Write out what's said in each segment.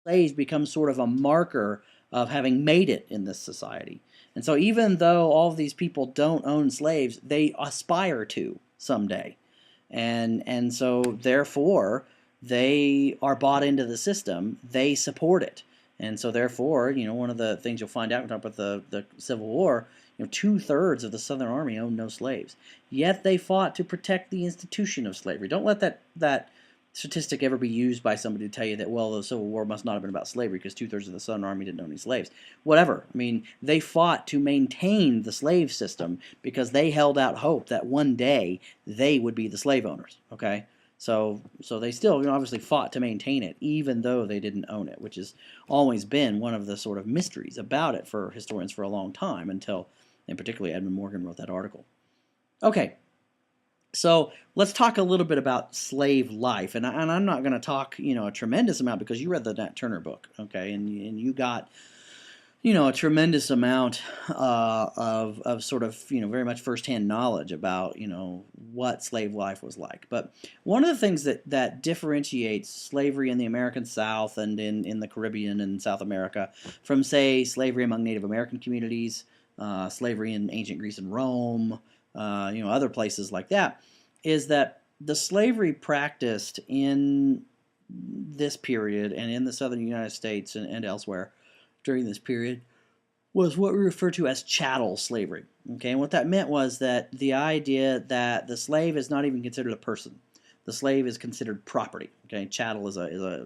slaves become sort of a marker of having made it in this society. And so even though all of these people don't own slaves, they aspire to someday. And so therefore they are bought into the system, they support it. And so therefore, one of the things you'll find out when we talk about the Civil War, 2/3 of the Southern Army owned no slaves. Yet they fought to protect the institution of slavery. Don't let that statistic ever be used by somebody to tell you that, well, the Civil War must not have been about slavery because 2/3 of the Southern Army didn't own any slaves. Whatever. I mean, they fought to maintain the slave system because they held out hope that one day they would be the slave owners. Okay, so they still, obviously fought to maintain it, even though they didn't own it, which has always been one of the sort of mysteries about it for historians for a long time, until, and particularly Edmund Morgan wrote that article. Okay. So let's talk a little bit about slave life, and I'm not going to talk, a tremendous amount because you read the Nat Turner book, okay, and you got, a tremendous amount of sort of, very much firsthand knowledge about, what slave life was like. But one of the things that differentiates slavery in the American South and in the Caribbean and South America from, say, slavery among Native American communities, slavery in ancient Greece and Rome, other places like that, is that the slavery practiced in this period and in the southern United States and elsewhere during this period was what we refer to as chattel slavery. Okay, and what that meant was that the idea that the slave is not even considered a person. The slave is considered property. Okay, chattel is a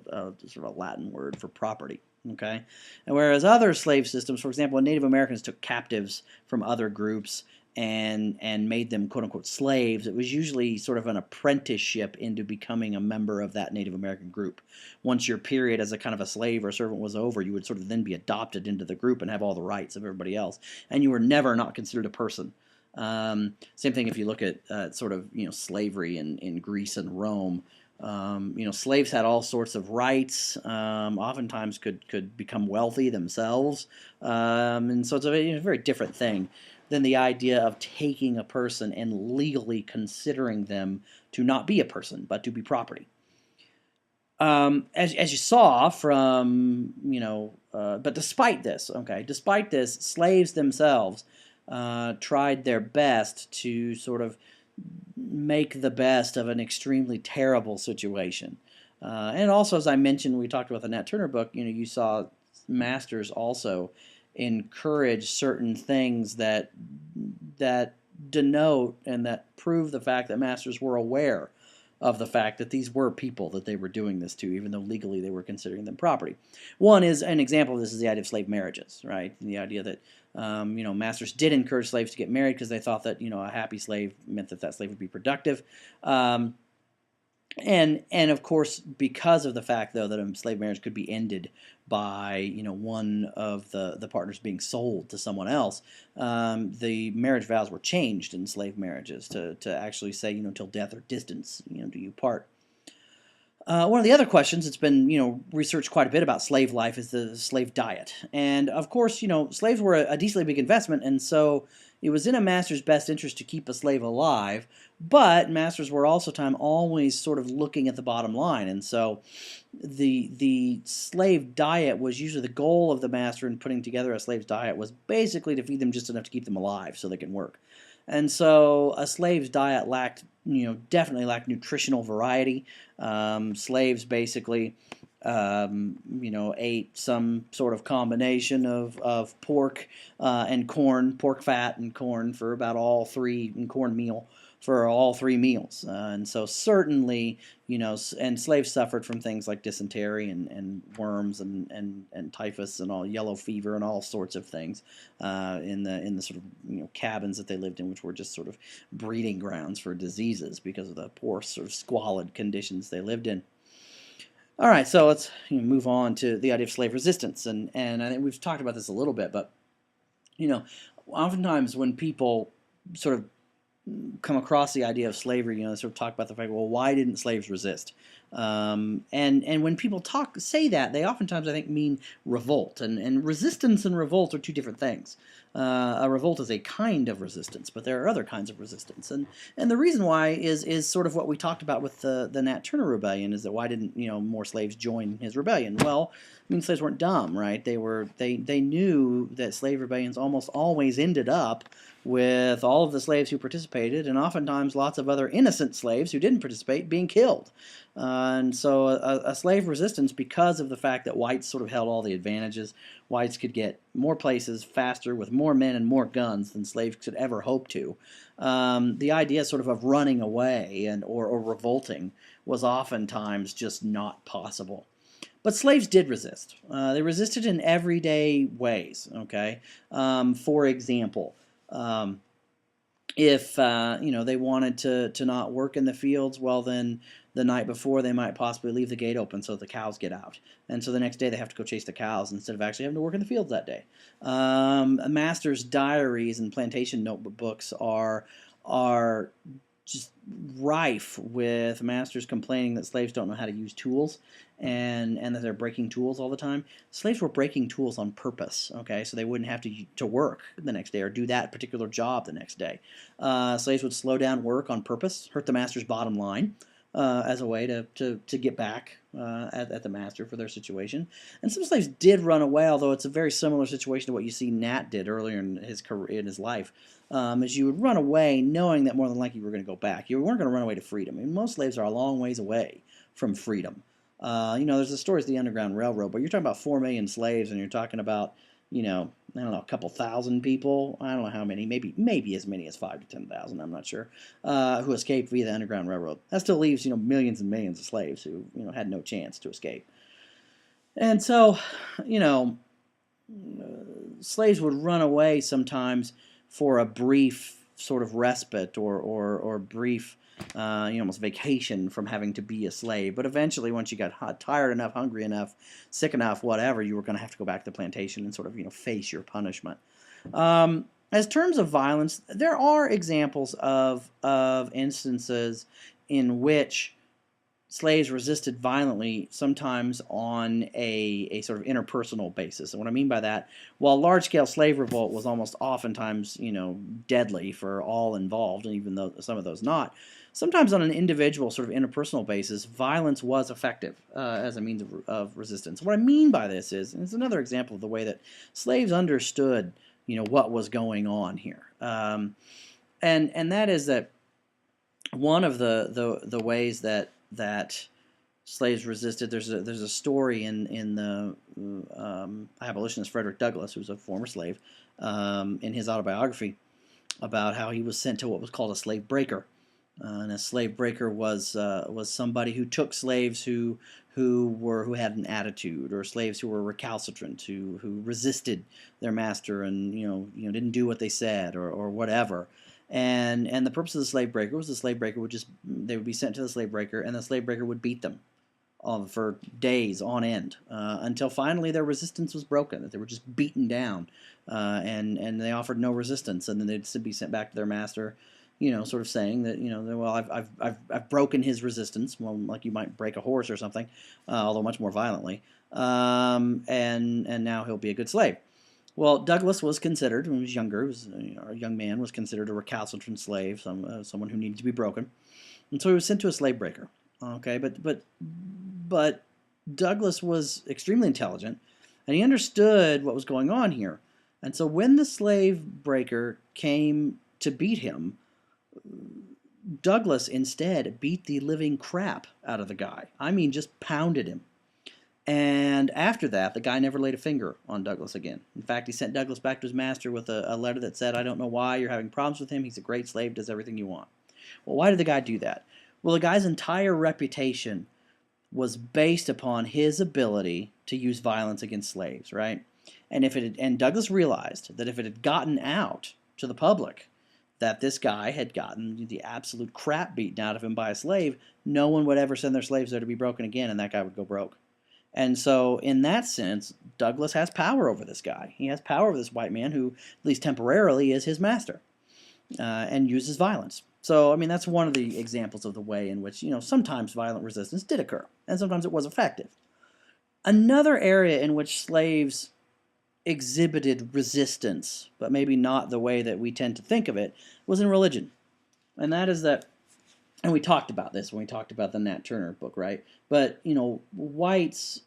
sort of a Latin word for property. Okay, and whereas other slave systems, for example, when Native Americans took captives from other groups and made them quote unquote slaves, it was usually sort of an apprenticeship into becoming a member of that Native American group. Once your period as a kind of a slave or servant was over, you would sort of then be adopted into the group and have all the rights of everybody else, and you were never not considered a person. Same thing if you look at sort of slavery in Greece and Rome. Slaves had all sorts of rights. Oftentimes could become wealthy themselves, and so it's a very different thing than the idea of taking a person and legally considering them to not be a person but to be property. As you saw from but despite this, slaves themselves tried their best to sort of make the best of an extremely terrible situation. And also, as I mentioned, we talked about the Nat Turner book, you saw masters also encourage certain things that denote and that prove the fact that masters were aware of the fact that these were people that they were doing this to, even though legally they were considering them property. One is an example of this is the idea of slave marriages, right? And the idea that masters did encourage slaves to get married because they thought that a happy slave meant that slave would be productive. And of course, because of the fact, though, that a slave marriage could be ended by one of the partners being sold to someone else, the marriage vows were changed in slave marriages to actually say till death or distance do you part. One of the other questions that's been researched quite a bit about slave life is the slave diet, and of course slaves were a decently big investment, and so it was in a master's best interest to keep a slave alive, but masters were also always sort of looking at the bottom line, and so the slave diet was usually the goal of the master in putting together a slave's diet was basically to feed them just enough to keep them alive so they can work. And so a slave's diet definitely lacked nutritional variety. Slaves basically, ate some sort of combination of pork and corn, pork fat and corn for about all three, and cornmeal for all three meals. And so certainly, and slaves suffered from things like dysentery and worms and typhus and all yellow fever and all sorts of things in the sort of cabins that they lived in, which were just sort of breeding grounds for diseases because of the poor sort of squalid conditions they lived in. All right, so let's move on to the idea of slave resistance, and I think we've talked about this a little bit, but oftentimes when people sort of come across the idea of slavery, they sort of talk about the fact, well, why didn't slaves resist? And when people say that, they oftentimes, I think, mean revolt. And resistance and revolt are two different things. A revolt is a kind of resistance, but there are other kinds of resistance. And the reason why is sort of what we talked about with the Nat Turner Rebellion, is that why didn't more slaves join his rebellion? Well, I mean, slaves weren't dumb, right? They knew that slave rebellions almost always ended up with all of the slaves who participated, and oftentimes lots of other innocent slaves who didn't participate being killed. And so a slave resistance, because of the fact that whites sort of held all the advantages, whites could get more places faster with more men and more guns than slaves could ever hope to. The idea sort of running away or revolting was oftentimes just not possible. But slaves did resist. They resisted in everyday ways. Okay, for example, if they wanted to not work in the fields, well then the night before they might possibly leave the gate open so the cows get out, and so the next day they have to go chase the cows instead of actually having to work in the fields that day. A master's diaries and plantation notebooks are just rife with masters complaining that slaves don't know how to use tools, and that they're breaking tools all the time. Slaves were breaking tools on purpose, okay, so they wouldn't have to work the next day or do that particular job the next day. Slaves would slow down work on purpose, hurt the master's bottom line, as a way to get back at the master for their situation. And some slaves did run away, although it's a very similar situation to what you see Nat did earlier in his career, in his life. Is you would run away knowing that more than likely you were going to go back. You weren't going to run away to freedom. I mean, most slaves are a long ways away from freedom. There's the stories of the Underground Railroad, but you're talking about 4 million slaves, and you're talking about, I don't know, a couple thousand people. I don't know how many, maybe as many as 5 to 10,000. I'm not sure, who escaped via the Underground Railroad. That still leaves, millions and millions of slaves who, had no chance to escape. And so, slaves would run away sometimes for a brief sort of respite or brief, almost vacation from having to be a slave. But eventually, once you got tired enough, hungry enough, sick enough, whatever, you were going to have to go back to the plantation and sort of, face your punishment. As terms of violence, there are examples of instances in which slaves resisted violently, sometimes on a sort of interpersonal basis. And what I mean by that, while large-scale slave revolt was almost oftentimes, deadly for all involved, and even though some of those not, sometimes on an individual sort of interpersonal basis, violence was effective as a means of resistance. What I mean by this is, and it's another example of the way that slaves understood, what was going on here. And that is that one of the ways that slaves resisted. There's a story in the abolitionist Frederick Douglass, who's a former slave, in his autobiography, about how he was sent to what was called a slave breaker. And a slave breaker was somebody who took slaves who had an attitude, or slaves who were recalcitrant, who resisted their master and didn't do what they said or whatever. And the purpose of the slave breaker was they would be sent to the slave breaker, and the slave breaker would beat them for days on end, until finally their resistance was broken, that they were just beaten down, and they offered no resistance, and then they'd be sent back to their master, sort of saying that, well, I've broken his resistance, well, like you might break a horse or something, although much more violently, and now he'll be a good slave. Well, Douglass was considered, when he was younger, a young man, was considered a recalcitrant slave, someone who needed to be broken, and so he was sent to a slave breaker. Okay, but Douglass was extremely intelligent, and he understood what was going on here. And so when the slave breaker came to beat him, Douglass instead beat the living crap out of the guy. I mean, just pounded him. And after that, the guy never laid a finger on Douglass again. In fact, he sent Douglass back to his master with a letter that said, "I don't know why you're having problems with him. He's a great slave, does everything you want." Well, why did the guy do that? Well, the guy's entire reputation was based upon his ability to use violence against slaves, right? And Douglass realized that if it had gotten out to the public that this guy had gotten the absolute crap beaten out of him by a slave, no one would ever send their slaves there to be broken again, and that guy would go broke. And so, in that sense, Douglass has power over this guy. He has power over this white man who, at least temporarily, is his master, and uses violence. So, I mean, that's one of the examples of the way in which, sometimes violent resistance did occur, and sometimes it was effective. Another area in which slaves exhibited resistance, but maybe not the way that we tend to think of it, was in religion. And that is that, and we talked about this when we talked about the Nat Turner book, right? But, whites